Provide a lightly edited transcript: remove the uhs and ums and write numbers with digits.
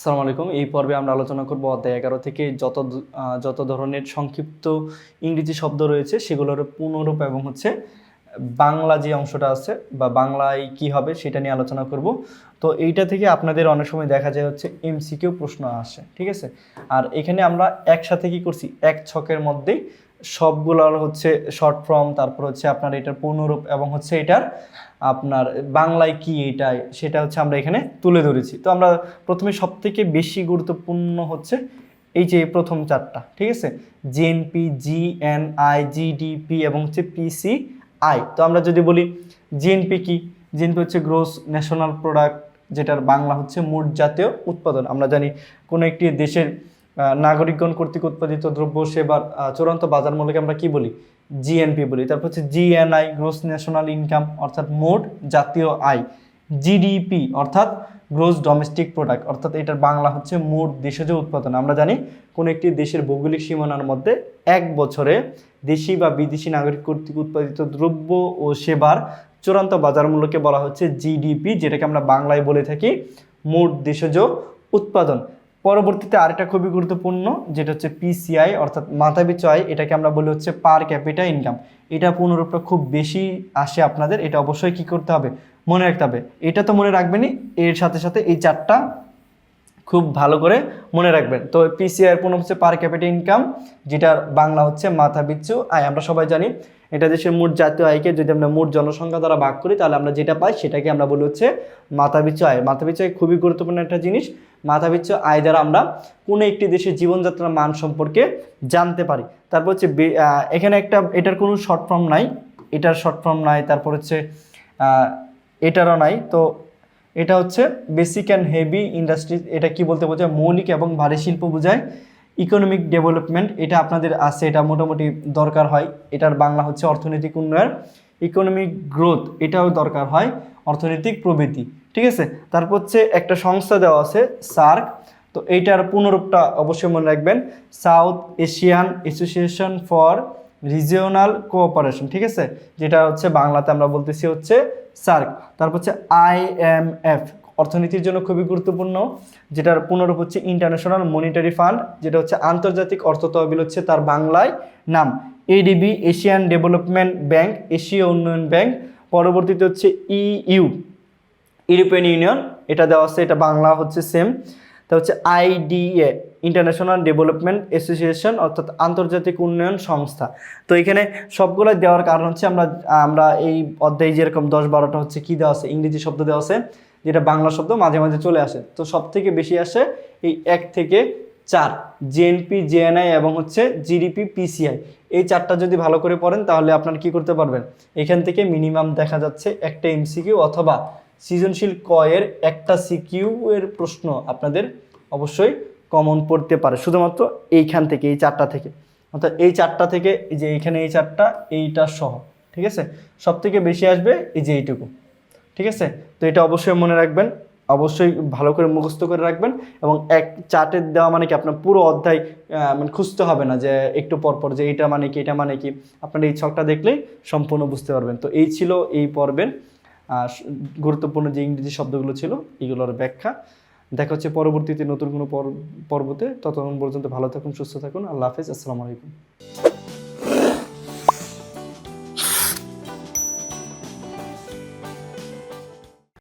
আসসালামু আলাইকুম। এই পর্বে আমরা আলোচনা করব অধ্যায় 11 থেকে যত ধরনের সংক্ষিপ্ত ইংরেজি শব্দ রয়েছে সেগুলোর পূর্ণরূপ এবং বাংলা যে অংশটা আছে বা বাংলায় কি হবে সেটা নিয়ে আলোচনা করব। তো এইটা থেকে আপনাদের অনেক সময় দেখা যায় এমসিকিউ প্রশ্ন আসে, ঠিক আছে। আর এখানে আমরা একসাথে কি করছি, এক ছকের মধ্যেই সবগুলোর শর্ট ফর্ম, তারপর আপনার এটার পূর্ণরূপ এবং এটার আপনার বাংলায় কি এটাই সেটা আমরা এখানে তুলে ধরেছি। তো আমরা প্রথমে সবথেকে বেশি গুরুত্বপূর্ণ এই যে প্রথম চারটা, ঠিক আছে, জিএনপি, জিএনআই, জিডিপি এবং পিসিআই। তো আমরা যদি বলি জিএনপি কি, জিএনপি গ্রোস ন্যাশনাল প্রোডাক্ট, যেটার বাংলা মোট জাতীয় উৎপাদন। আমরা জানি কোনো একটি দেশের নাগরিকগণ কর্তৃক উৎপাদিত দ্রব্য সেবার চূড়ান্ত বাজার মূল্যকে আমরা কি বলি, জিএনপি বলি। তারপর জিএনআই, গ্রোস ন্যাশনাল ইনকাম অর্থাৎ মোট জাতীয় আয়। জিডিপি অর্থাৎ গ্রোস ডোমেস্টিক প্রোডাক্ট, অর্থাৎ এটার বাংলা মোট দেশজ উৎপাদন। আমরা জানি কোনো একটি দেশের ভৌগোলিক সীমানার মধ্যে এক বছরে দেশি বা বিদেশি নাগরিক কর্তৃক উৎপাদিত দ্রব্য ও সেবার চূড়ান্ত বাজার মূল্যকে বলা হচ্ছে জিডিপি, যেটাকে আমরা বাংলায় বলে থাকি মোট দেশজ উৎপাদন। পরবর্তীতে আরেকটা খুবই গুরুত্বপূর্ণ, যেটা পিসিআই অর্থাৎ মাথাপিছু আয়, এটাকে আমরা বলি পার ক্যাপিটা ইনকাম। এটা পূর্ণরূপটা খুব বেশি আসে আপনাদের, এটা অবশ্যই কি করতে হবে, মনে রাখতে হবে। এটা তো মনে রাখবেনই, এর সাথে সাথে এই চারটা খুব ভালো করে মনে রাখবেন। তো পিসিআই এর পূর্ণ পার ক্যাপিটা ইনকাম, যেটার বাংলা মাথাপিছু আয়। আমরা সবাই জানি এটা দেশের মোট জাতীয় আয়কে যদি আমরা মোট জনসংখ্যা দ্বারা ভাগ করি তাহলে আমরা যেটা পাই সেটাকে আমরা বলি মাথাপিছু আয়। মাথাপিছু আয় খুবই গুরুত্বপূর্ণ একটা জিনিস। মাথাপিছু আয় দ্বারা আমরা কোনো একটি দেশের জীবনযাত্রার মান সম্পর্কে জানতে পারি। তারপর এখানে এটার কোনো শর্ট ফর্ম নাই, এটার শর্ট ফর্ম নাই, তারপর এটারও নাই। তো এটা বেসিক অ্যান্ড হেভি ইন্ডাস্ট্রি, এটা কি বলতে বোঝায়, মৌলিক এবং ভারী শিল্প বোঝায়। ইকোনমিক ডেভেলপমেন্ট, এটা আপনাদের আছে, এটা মোটামুটি দরকার হয়, এটার বাংলা অর্থনৈতিক উন্নয়ন। ইকোনমিক গ্রোথ, এটাও দরকার হয়, অর্থনৈতিক প্রবৃদ্ধি, ঠিক আছে। তারপর একটা সংস্থা দেওয়া আছে সার্ক, তো এইটার পূর্ণরূপটা অবশ্যই মনে রাখবেন, south Asian association for regional cooperation, ঠিক আছে, যেটা বাংলাতে আমরা বলতেছি সার্ক। তারপর আইএমএফ, অর্থনীতির জন্য খুবই গুরুত্বপূর্ণ, যেটার পূর্ণরূপ ইন্টারন্যাশনাল মনিটারি ফান্ড, যেটা আন্তর্জাতিক অর্থ তহবিল তার বাংলায় নাম। এডিবি, এশিয়ান ডেভেলপমেন্ট ব্যাংক, এশীয় উন্নয়ন ব্যাংক। পরবর্তীতে ইইউ, ইউরোপিয়ান ইউনিয়ন, এটা দেওয়া আছে, এটা বাংলা সেম। তা আইডিএ, ইন্টারন্যাশনাল ডেভেলপমেন্ট অ্যাসোসিয়েশন, অর্থাৎ আন্তর্জাতিক উন্নয়ন সংস্থা। তো এখানে সবগুলো দেওয়ার কারণ আমরা এই অধ্যায়ে যেরকম 10-12টা কি দেওয়া আছে, ইংরেজি শব্দ দেওয়া আছে, যেটা বাংলা শব্দ মাঝে মাঝে চলে আসে। তো সব থেকে বেশি আসে এই 1 থেকে 4, জিএনপি, জিএনআই এবং জিডিপি, পিসিআই। এই চারটা যদি ভালো করে পড়েন তাহলে আপনারা কি করতে পারবেন, এখান থেকে মিনিমাম দেখা যাচ্ছে একটা এমসিকিউ অথবা সৃজনশীল কয়ের একটা সিকিউ এর প্রশ্ন আপনাদের অবশ্যই কমন পড়তে পারে, শুধুমাত্র এইখান থেকে, এই চারটা থেকে। অর্থাৎ এই চারটা থেকে, এই যে এইখানে এই চারটা, এইটা সহ, ঠিক আছে, সব থেকে বেশি আসবে এই যে এইটুকু, ঠিক আছে। তো এটা অবশ্যই মনে রাখবেন, অবশ্যই ভালো করে মুখস্থ করে রাখবেন। এবং এক চার্টের দেওয়া মানে কি আপনার পুরো অধ্যায় মানে খুঁজতে হবে না যে একটু পরপর যে এটা মানে কি, এটা মানে কি, আপনার এই ছকটা দেখলেই সম্পূর্ণ বুঝতে পারবেন। তো এই ছিল এই পর্বের গুরুত্বপূর্ণ যে ইংরেজি শব্দগুলো ছিল এগুলোর ব্যাখ্যা। দেখা হচ্ছে পরবর্তীতে নতুন কোনো পর্বতে। ততক্ষণ পর্যন্ত ভালো থাকুন, সুস্থ থাকুন। আল্লাহ হাফেজ, আসসালামু আলাইকুম।